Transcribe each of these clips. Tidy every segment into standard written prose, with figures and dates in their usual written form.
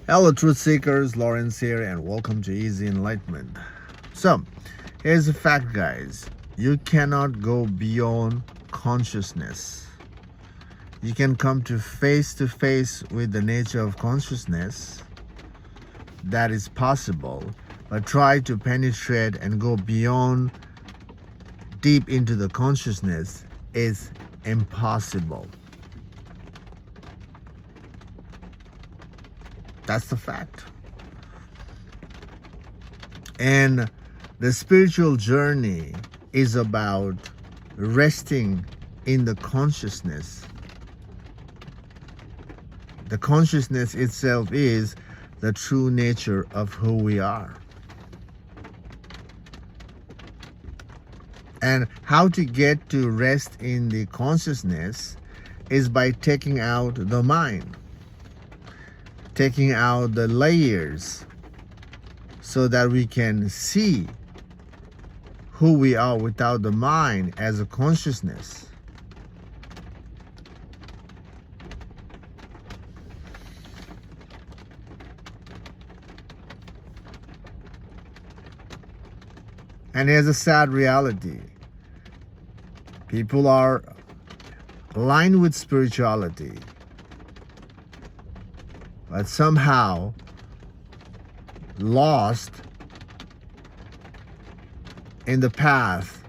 Hello, truth seekers. Lawrence here, and welcome to Easy Enlightenment. So, here's the fact, guys. You cannot go beyond consciousness. You can come to face with the nature of consciousness. That is possible, but try to penetrate and go beyond, deep into the consciousness is impossible. That's the fact. And the spiritual journey is about resting in the consciousness. The consciousness itself is the true nature of who we are. And how to get to rest in the consciousness is by taking out the mind, taking out the layers, so that we can see who we are without the mind as a consciousness. And here's a sad reality. People are aligned with spirituality, but somehow lost in the path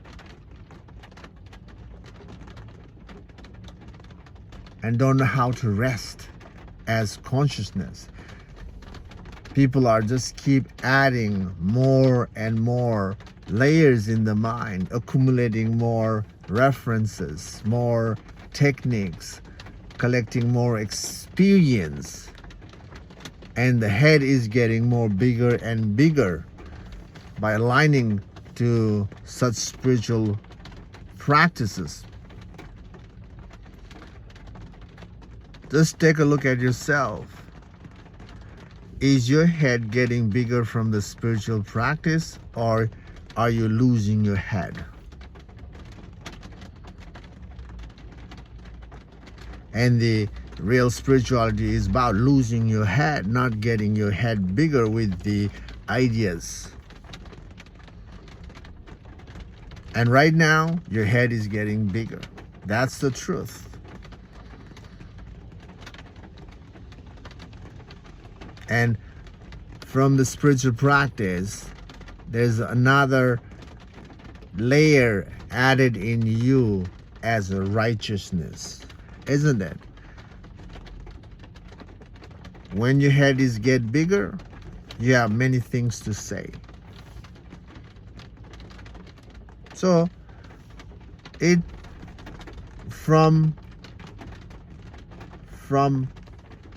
and don't know how to rest as consciousness. People are just keep adding more and more layers in the mind, accumulating more references, more techniques, collecting more experience. And the head is getting more bigger and bigger by aligning to such spiritual practices. Just take a look at yourself. Is your head getting bigger from the spiritual practice, or are you losing your head? And the real spirituality is about losing your head, not getting your head bigger with the ideas. And right now, your head is getting bigger. That's the truth. And from the spiritual practice, there's another layer added in you as a righteousness, isn't it? When your head is get bigger, you have many things to say. So it from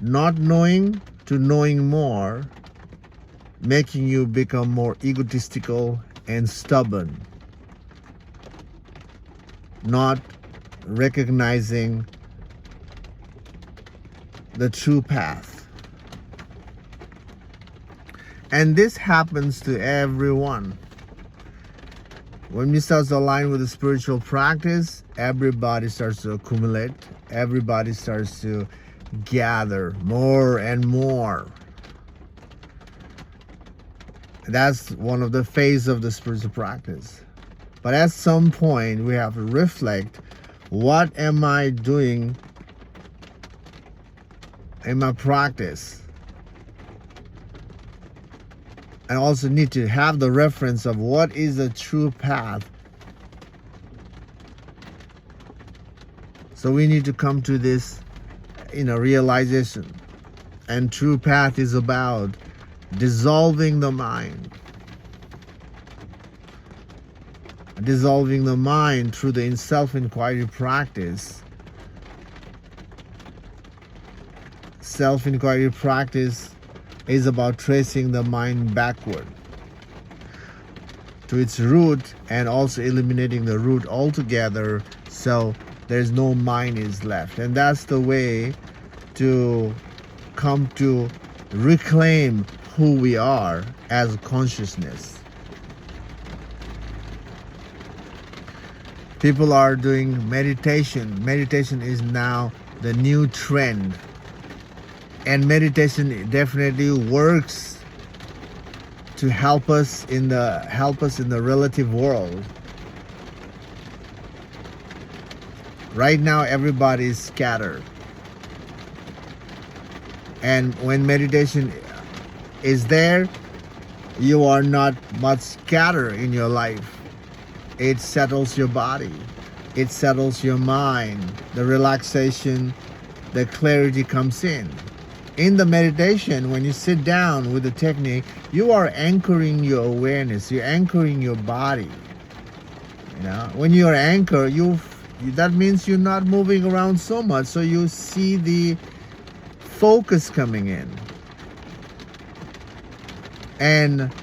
not knowing to knowing more, making you become more egotistical and stubborn, not recognizing the true path. And this happens to everyone. When we start to align with the spiritual practice, everybody starts to accumulate. Everybody starts to gather more and more. That's one of the phases of the spiritual practice. But at some point, we have to reflect, what am I doing in my practice? And also need to have the reference of what is the true path. So we need to come to this, realization. And true path is about dissolving the mind. Dissolving the mind through the self-inquiry practice. Self-inquiry practice is about tracing the mind backward to its root, and also eliminating the root altogether, so there's no mind is left. And that's the way to come to reclaim who we are as consciousness. People are doing meditation. Meditation is now the new trend. And meditation definitely works to help us in the relative world. Right now everybody is scattered. And when meditation is there, you are not much scattered in your life. It settles your body. It settles your mind. The relaxation, the clarity comes in. In the meditation, when you sit down with the technique, you are anchoring your awareness. You're anchoring your body. You know, when you're anchored, that means you're not moving around so much. So you see the focus coming in. And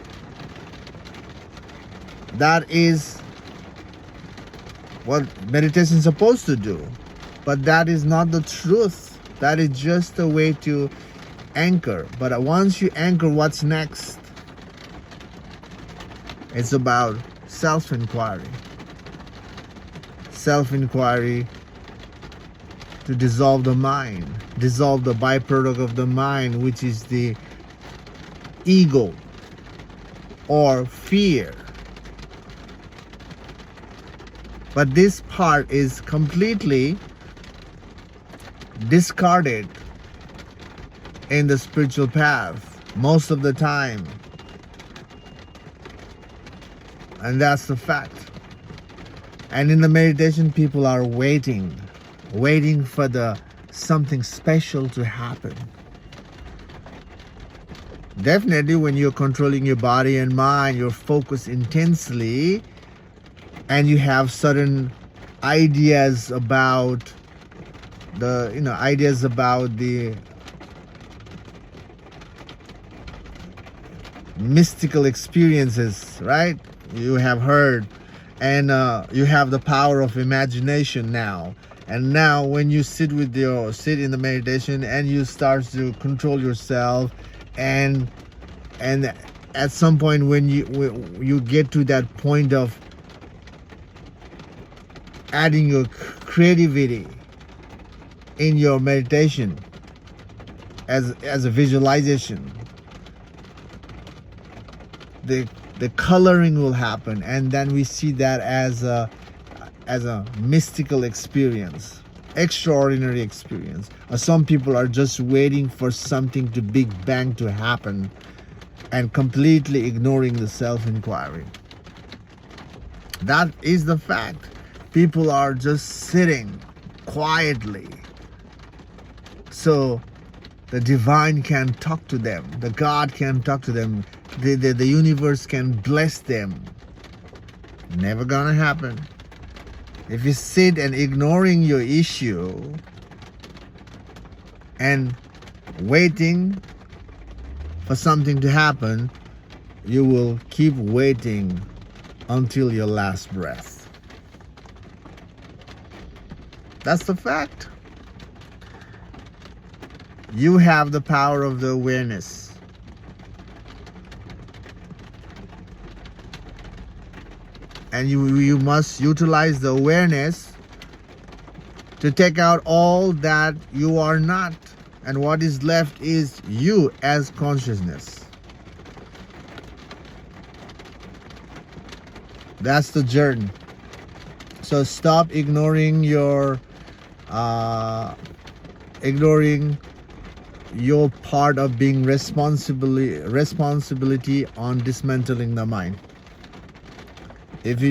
that is what meditation is supposed to do. But that is not the truth. That is just a way to anchor. But once you anchor, what's next? It's about self-inquiry. Self-inquiry to dissolve the mind. Dissolve the byproduct of the mind, which is the ego or fear. But this part is completely discarded in the spiritual path most of the time. And that's the fact. And in the meditation, people are waiting for something special to happen. Definitely when you're controlling your body and mind, you're focused intensely and you have certain ideas about the mystical experiences, right? You have heard, and you have the power of imagination now. And now when you sit in the meditation and you start to control yourself, and at some point when you get to that point of adding your creativity in your meditation as a visualization, the coloring will happen, and then we see that as a mystical experience, extraordinary experience. Some people are just waiting for something to big bang to happen and completely ignoring the self-inquiry. That is the fact. People are just sitting quietly so the divine can talk to them, the God can talk to them, the universe can bless them. Never gonna happen. If you sit and ignoring your issue and waiting for something to happen, you will keep waiting until your last breath. That's the fact. You have the power of the awareness. And you must utilize the awareness to take out all that you are not. And what is left is you as consciousness. That's the journey. So stop ignoring your part of being responsibility on dismantling the mind. If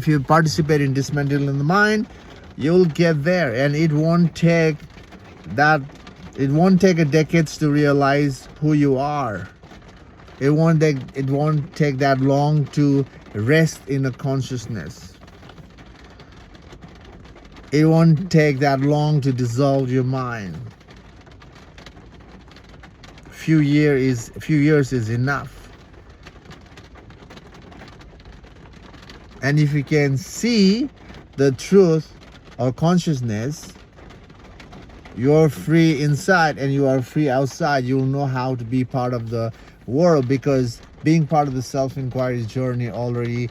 you participate in dismantling the mind, you'll get there, and it won't take a decades to realize who you are. It won't take that long to rest in a consciousness. It won't take that long to dissolve your mind. Few years is enough. And if you can see the truth or consciousness, you're free inside and you are free outside. You'll know how to be part of the world, because being part of the self-inquiry journey already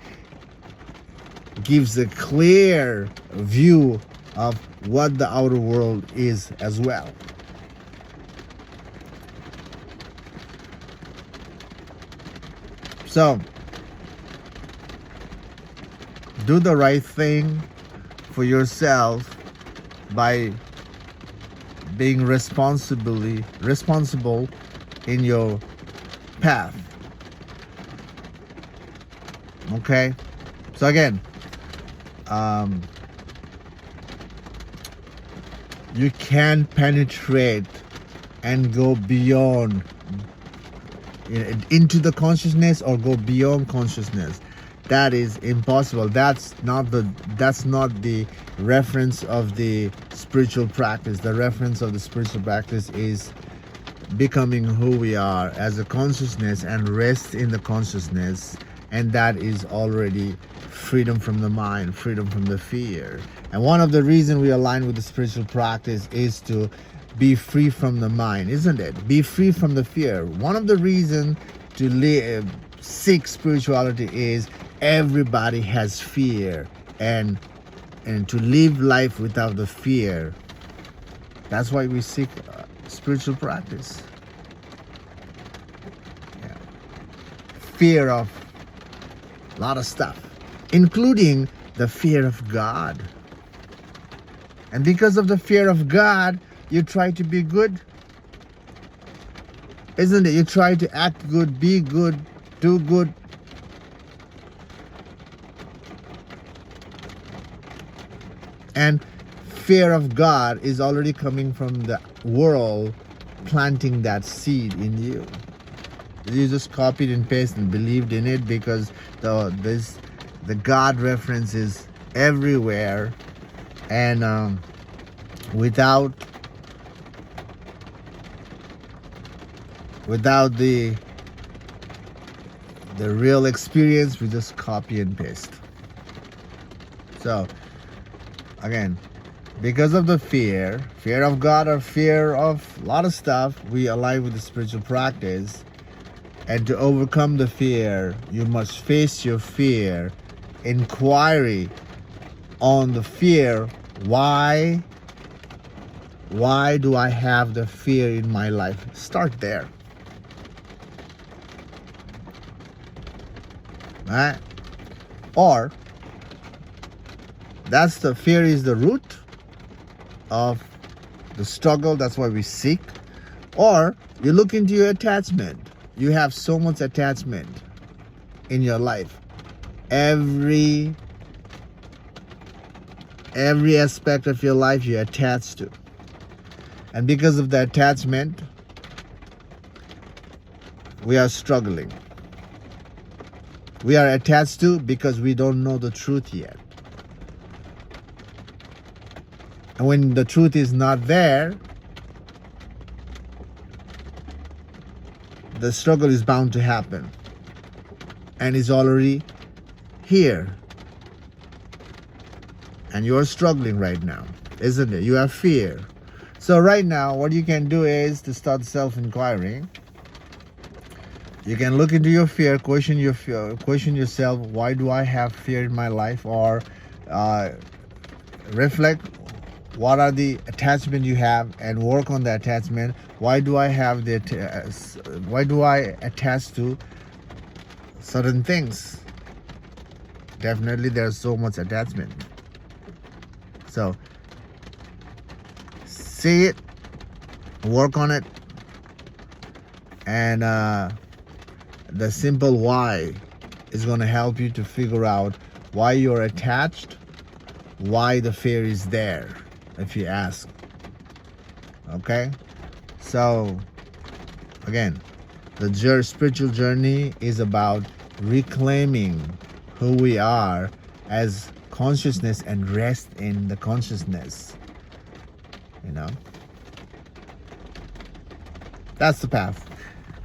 gives a clear view of what the outer world is as well. So do the right thing for yourself by being responsible in your path. Okay, so again, you can penetrate and go beyond into the consciousness or go beyond consciousness. That is impossible. That's not the reference of the spiritual practice. The reference of the spiritual practice is becoming who we are as a consciousness and rest in the consciousness, and that is already freedom from the mind, freedom from the fear. And one of the reasons we align with the spiritual practice is to be free from the mind, isn't it? Be free from the fear. One of the reasons to seek spirituality is everybody has fear, and to live life without the fear. That's why we seek spiritual practice. Yeah. Fear of a lot of stuff, including the fear of God. And because of the fear of God, you try to be good, isn't it? You try to act good, be good, do good. And fear of God is already coming from the world, planting that seed in you. You just copied and pasted and believed in it because the God reference is everywhere, and without the real experience, we just copy and paste. So again, because of the fear of God or fear of a lot of stuff, we align with the spiritual practice. And to overcome the fear, you must face your fear, inquiry on the fear. Why do I have the fear in my life? Start there. Right? Or that's the fear is the root of the struggle. That's why we seek. Or you look into your attachment. You have so much attachment in your life. Every aspect of your life you're attached to. And because of the attachment, we are struggling. We are attached to because we don't know the truth yet. And when the truth is not there, the struggle is bound to happen. And it's already here. And you're struggling right now, isn't it? You have fear. So right now, what you can do is to start self-inquiry. You can look into your fear, question yourself, why do I have fear in my life? Or reflect, what are the attachment you have, and work on the attachment. Why do I attach to certain things? Definitely there's so much attachment. So see it, work on it, and the simple why is going to help you to figure out why you're attached, why the fear is there, if you ask. Okay? So again, the spiritual journey is about reclaiming who we are as consciousness and rest in the consciousness. You know, that's the path.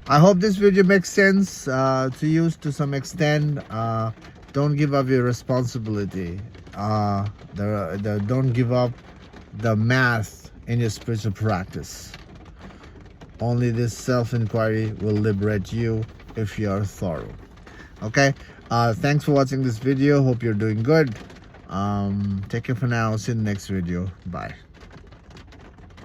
I hope this video makes sense to you to some extent. Don't give up your responsibility. Don't give up the math in your spiritual practice. Only this self-inquiry will liberate you if you are thorough. Okay, thanks for watching this video. Hope you're doing good. Take care for now. See you in the next video. Bye.